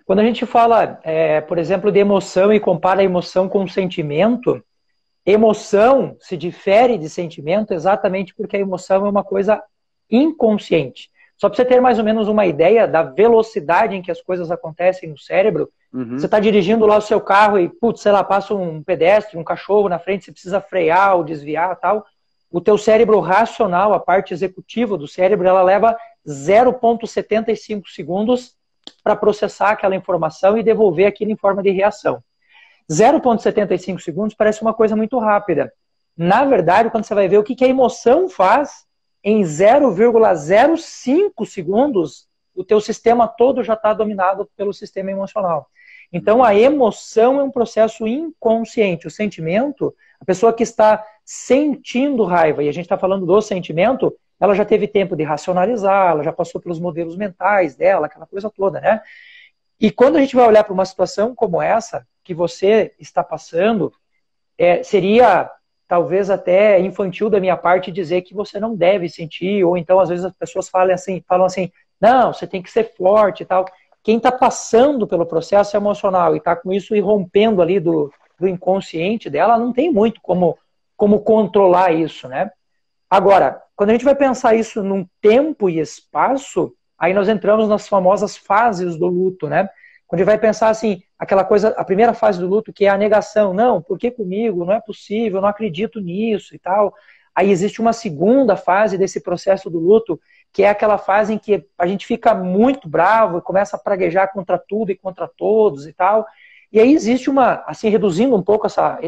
Quando a gente fala, por exemplo, de emoção e compara a emoção com o sentimento, emoção se difere de sentimento exatamente porque a emoção é uma coisa inconsciente. Só para você ter mais ou menos uma ideia da velocidade em que as coisas acontecem no cérebro, você Uhum. está dirigindo lá o seu carro e, putz, sei lá, passa um pedestre, um cachorro na frente, você precisa frear ou desviar tal. O teu cérebro racional, a parte executiva do cérebro, ela leva 0,75 segundos para processar aquela informação e devolver aquilo em forma de reação. 0,75 segundos parece uma coisa muito rápida. Na verdade, quando você vai ver o que a emoção faz, em 0,05 segundos, o teu sistema todo já está dominado pelo sistema emocional. Então, a emoção é um processo inconsciente. O sentimento, a pessoa que está sentindo raiva, e a gente está falando do sentimento, ela já teve tempo de racionalizar, ela já passou pelos modelos mentais dela, aquela coisa toda, né? E quando a gente vai olhar para uma situação como essa, que você está passando, seria talvez até infantil da minha parte dizer que você não deve sentir, ou então às vezes as pessoas falam assim, não, você tem que ser forte e tal. Quem está passando pelo processo emocional e está com isso irrompendo ali do inconsciente dela, não tem muito como controlar isso, né? Agora, quando a gente vai pensar isso num tempo e espaço, aí nós entramos nas famosas fases do luto, né? Quando a gente vai pensar assim, aquela coisa, a primeira fase do luto, que é a negação, não, por que comigo? Não é possível, eu não acredito nisso e tal. Aí existe uma segunda fase desse processo do luto, que é aquela fase em que a gente fica muito bravo e começa a praguejar contra tudo e contra todos e tal. E aí existe uma, assim, reduzindo um pouco essa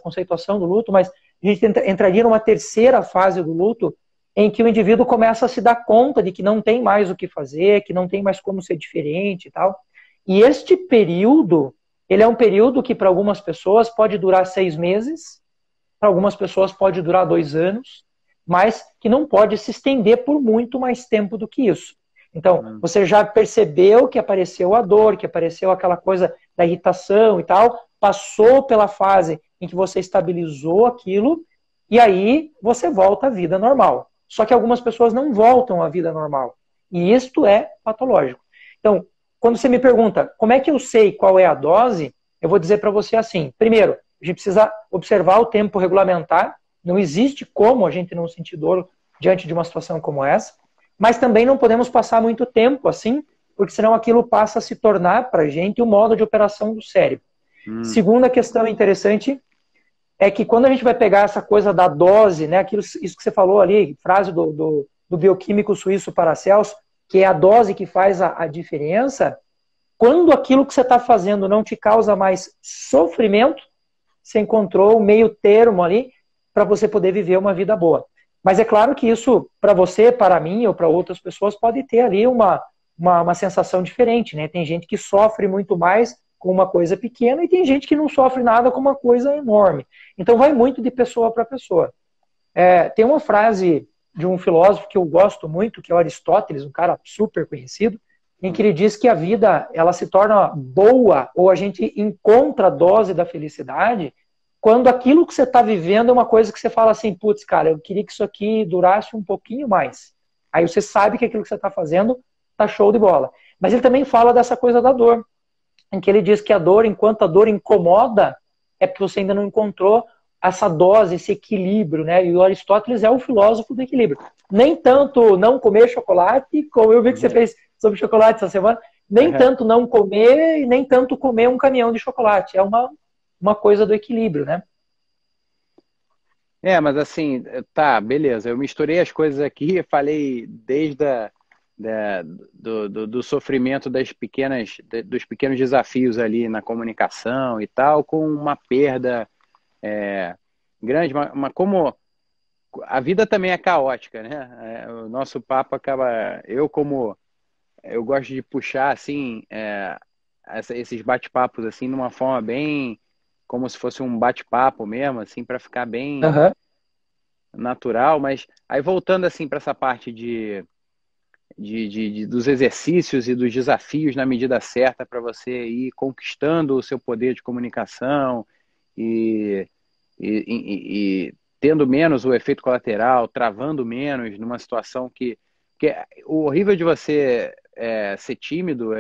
conceituação do luto, mas a gente entraria numa terceira fase do luto, em que o indivíduo começa a se dar conta de que não tem mais o que fazer, que não tem mais como ser diferente e tal. E este período, ele é um período que para algumas pessoas pode durar 6 meses, para algumas pessoas pode durar 2 anos, mas que não pode se estender por muito mais tempo do que isso. Então, Uhum. você já percebeu que apareceu a dor, que apareceu aquela coisa da irritação e tal, passou pela fase em que você estabilizou aquilo, e aí você volta à vida normal. Só que algumas pessoas não voltam à vida normal. E isto é patológico. Então, quando você me pergunta como é que eu sei qual é a dose, eu vou dizer para você assim: primeiro, a gente precisa observar o tempo regulamentar. Não existe como a gente não sentir dor diante de uma situação como essa. Mas também não podemos passar muito tempo assim, porque senão aquilo passa a se tornar para a gente o modo de operação do cérebro. Uhum. Segunda questão interessante é que quando a gente vai pegar essa coisa da dose, né, isso que você falou ali, frase do bioquímico suíço Paracelso, que é a dose que faz a diferença, quando aquilo que você está fazendo não te causa mais sofrimento, você encontrou o meio termo ali para você poder viver uma vida boa. Mas é claro que isso, para você, para mim ou para outras pessoas, pode ter ali uma sensação diferente, né? Tem gente que sofre muito mais com uma coisa pequena e tem gente que não sofre nada com uma coisa enorme. Então vai muito de pessoa para pessoa. Tem uma frase de um filósofo que eu gosto muito, que é o Aristóteles, um cara super conhecido, em que ele diz que a vida ela se torna boa ou a gente encontra a dose da felicidade quando aquilo que você está vivendo é uma coisa que você fala assim, putz, cara, eu queria que isso aqui durasse um pouquinho mais. Aí você sabe que aquilo que você está fazendo tá show de bola. Mas ele também fala dessa coisa da dor, em que ele diz que a dor, enquanto a dor incomoda, é porque você ainda não encontrou essa dose, esse equilíbrio, né? E o Aristóteles é o filósofo do equilíbrio. Nem tanto não comer chocolate, como eu vi que você fez sobre chocolate essa semana, nem tanto não comer e nem tanto comer um caminhão de chocolate. É uma coisa do equilíbrio, né? Mas assim, tá, beleza. Eu misturei as coisas aqui, falei desde do sofrimento dos pequenos desafios ali na comunicação e tal, com uma perda grande, mas como a vida também é caótica, né? O nosso papo acaba, eu gosto de puxar assim, esses bate-papos assim, numa forma bem como se fosse um bate-papo mesmo, assim, para ficar bem Uhum. natural, mas aí voltando assim para essa parte dos exercícios e dos desafios na medida certa para você ir conquistando o seu poder de comunicação e, e tendo menos o efeito colateral, travando menos numa situação que o horrível de você ser tímido,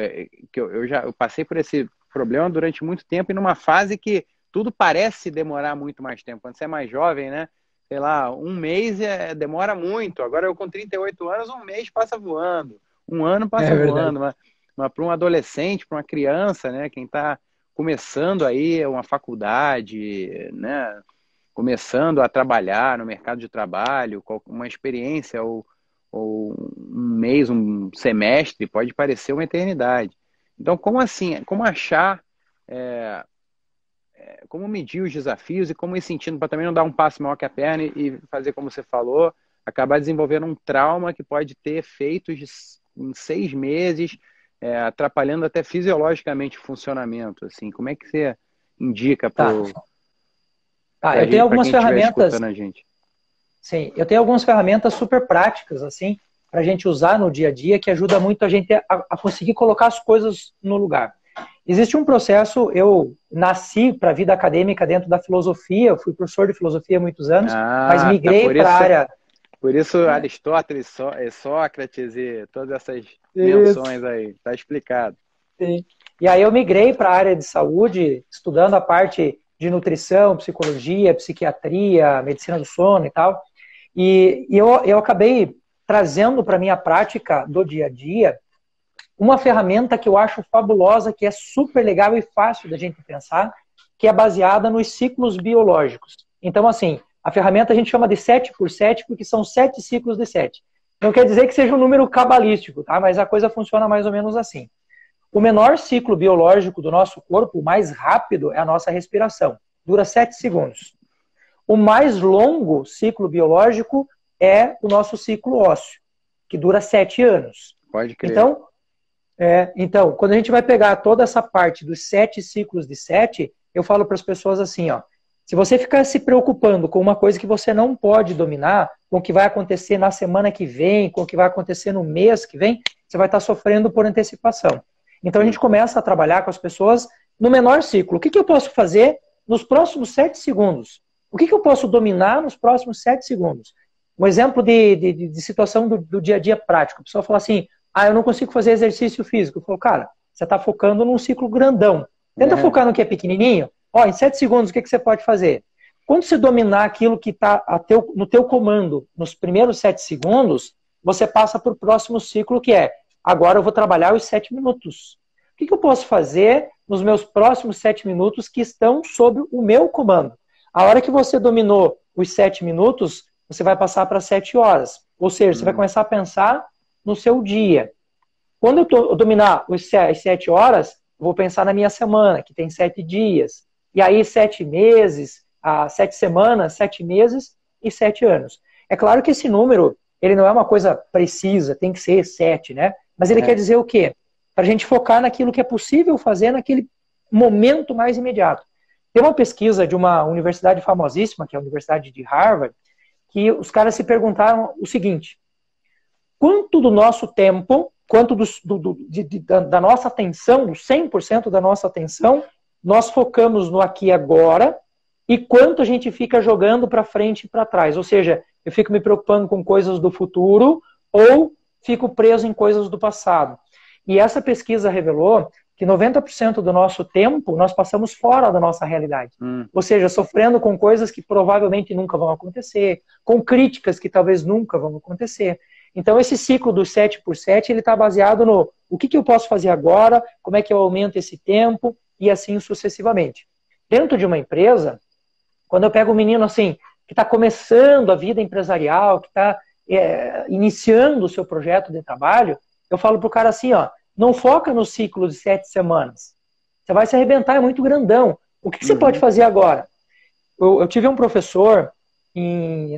que eu passei por esse problema durante muito tempo e numa fase que tudo parece demorar muito mais tempo. Quando você é mais jovem, né? Sei lá, um mês demora muito. Agora eu com 38 anos, um mês passa voando. Um ano passa voando. Mas para um adolescente, para uma criança, né? Quem está começando aí uma faculdade, né? Começando a trabalhar no mercado de trabalho, uma experiência ou um mês, um semestre, pode parecer uma eternidade. Então, como assim? Como achar, como medir os desafios e como ir sentindo para também não dar um passo maior que a perna e fazer como você falou, acabar desenvolvendo um trauma que pode ter efeitos em 6 meses, atrapalhando até fisiologicamente o funcionamento. Assim, como é que você indica para eu tenho algumas ferramentas. Sim, eu tenho algumas ferramentas super práticas, assim, para a gente usar no dia a dia, que ajuda muito a gente a conseguir colocar as coisas no lugar. Existe um processo, eu nasci para a vida acadêmica dentro da filosofia, eu fui professor de filosofia há muitos anos, mas migrei para a área... Por isso Aristóteles, Sócrates e todas essas menções aí, tá explicado. Sim. E aí eu migrei para a área de saúde, estudando a parte de nutrição, psicologia, psiquiatria, medicina do sono e tal. E eu acabei trazendo para a minha prática do dia a dia uma ferramenta que eu acho fabulosa, que é super legal e fácil da gente pensar, que é baseada nos ciclos biológicos. Então, assim, a ferramenta a gente chama de 7x7 porque são 7 ciclos de 7. Não quer dizer que seja um número cabalístico, tá? Mas a coisa funciona mais ou menos assim. O menor ciclo biológico do nosso corpo, o mais rápido, é a nossa respiração. Dura 7 segundos. O mais longo ciclo biológico é o nosso ciclo ósseo, que dura 7 anos. Pode crer. Então, quando a gente vai pegar toda essa parte dos 7 ciclos de 7, eu falo para as pessoas assim, ó, se você ficar se preocupando com uma coisa que você não pode dominar, com o que vai acontecer na semana que vem, com o que vai acontecer no mês que vem, você vai estar sofrendo por antecipação. Então a gente começa a trabalhar com as pessoas no menor ciclo. O que eu posso fazer nos próximos 7 segundos? O que eu posso dominar nos próximos 7 segundos? Um exemplo de situação do dia a dia prático. A pessoa fala assim, eu não consigo fazer exercício físico. Eu falo, cara, você está focando num ciclo grandão. Tenta focar no que é pequenininho. Em 7 segundos, o que você pode fazer? Quando você dominar aquilo que está no teu comando nos primeiros 7 segundos, você passa para o próximo ciclo, que é, agora eu vou trabalhar os 7 minutos. O que eu posso fazer nos meus próximos 7 minutos que estão sob o meu comando? A hora que você dominou os 7 minutos, você vai passar para 7 horas. Ou seja, você vai começar a pensar no seu dia. Quando eu dominar as 7 horas, eu vou pensar na minha semana, que tem 7 dias. E aí 7 meses, 7 semanas, 7 meses e 7 anos. É claro que esse número, ele não é uma coisa precisa, tem que ser 7, né? Mas ele quer dizer o quê? Para a gente focar naquilo que é possível fazer naquele momento mais imediato. Tem uma pesquisa de uma universidade famosíssima, que é a Universidade de Harvard, que os caras se perguntaram o seguinte: quanto do nosso tempo, quanto da nossa atenção, 100% da nossa atenção, nós focamos no aqui e agora, e quanto a gente fica jogando para frente e para trás? Ou seja, eu fico me preocupando com coisas do futuro ou fico preso em coisas do passado. E essa pesquisa revelou que 90% do nosso tempo nós passamos fora da nossa realidade. Ou seja, sofrendo com coisas que provavelmente nunca vão acontecer, com críticas que talvez nunca vão acontecer. Então esse ciclo do 7x7, ele está baseado no o que eu posso fazer agora, como é que eu aumento esse tempo e assim sucessivamente. Dentro de uma empresa, quando eu pego um menino assim, que está começando a vida empresarial, que está iniciando o seu projeto de trabalho, eu falo para o cara assim, não foca no ciclo de 7 semanas. Você vai se arrebentar, é muito grandão. O que você pode fazer agora? Eu tive um professor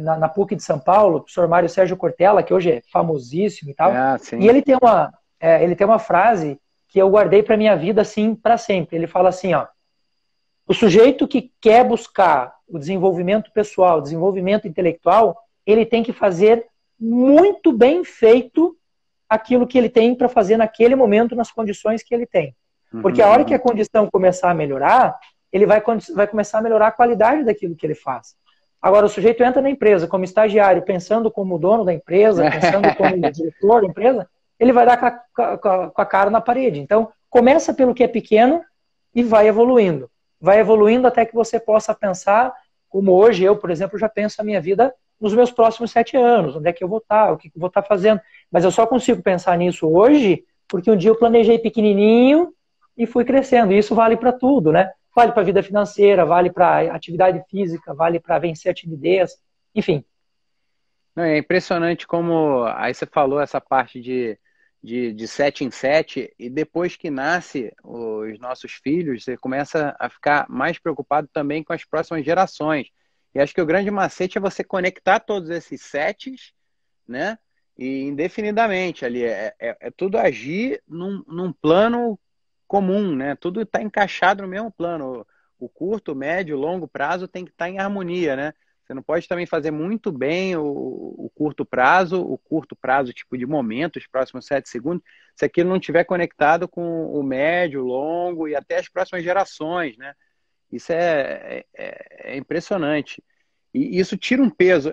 na PUC de São Paulo, o professor Mário Sérgio Cortella, que hoje é famosíssimo e tal, e ele tem uma frase que eu guardei para minha vida assim para sempre. Ele fala assim, o sujeito que quer buscar o desenvolvimento pessoal, o desenvolvimento intelectual, ele tem que fazer muito bem feito aquilo que ele tem para fazer naquele momento, nas condições que ele tem. Porque a hora que a condição começar a melhorar, ele vai começar a melhorar a qualidade daquilo que ele faz. Agora, o sujeito entra na empresa como estagiário, pensando como dono da empresa, pensando como diretor da empresa, ele vai dar com a cara na parede. Então, começa pelo que é pequeno e vai evoluindo. Vai evoluindo até que você possa pensar, como hoje eu, por exemplo, já penso a minha vida nos meus próximos 7 anos, onde é que eu vou estar, o que eu vou estar fazendo. Mas eu só consigo pensar nisso hoje porque um dia eu planejei pequenininho e fui crescendo. E isso vale para tudo, né? Vale para a vida financeira, vale para atividade física, vale para vencer a timidez, enfim. Não, é impressionante como aí você falou essa parte de 7 em 7, e depois que nasce os nossos filhos, você começa a ficar mais preocupado também com as próximas gerações. E acho que o grande macete é você conectar todos esses sets, né? E indefinidamente ali, é tudo agir num plano comum, né? Tudo está encaixado no mesmo plano. O curto, o médio, o longo prazo tem que estar em harmonia, né? Você não pode também fazer muito bem o curto prazo, tipo de momento, os próximos 7 segundos, se aquilo não estiver conectado com o médio, o longo e até as próximas gerações, né? Isso é impressionante. E isso tira um peso.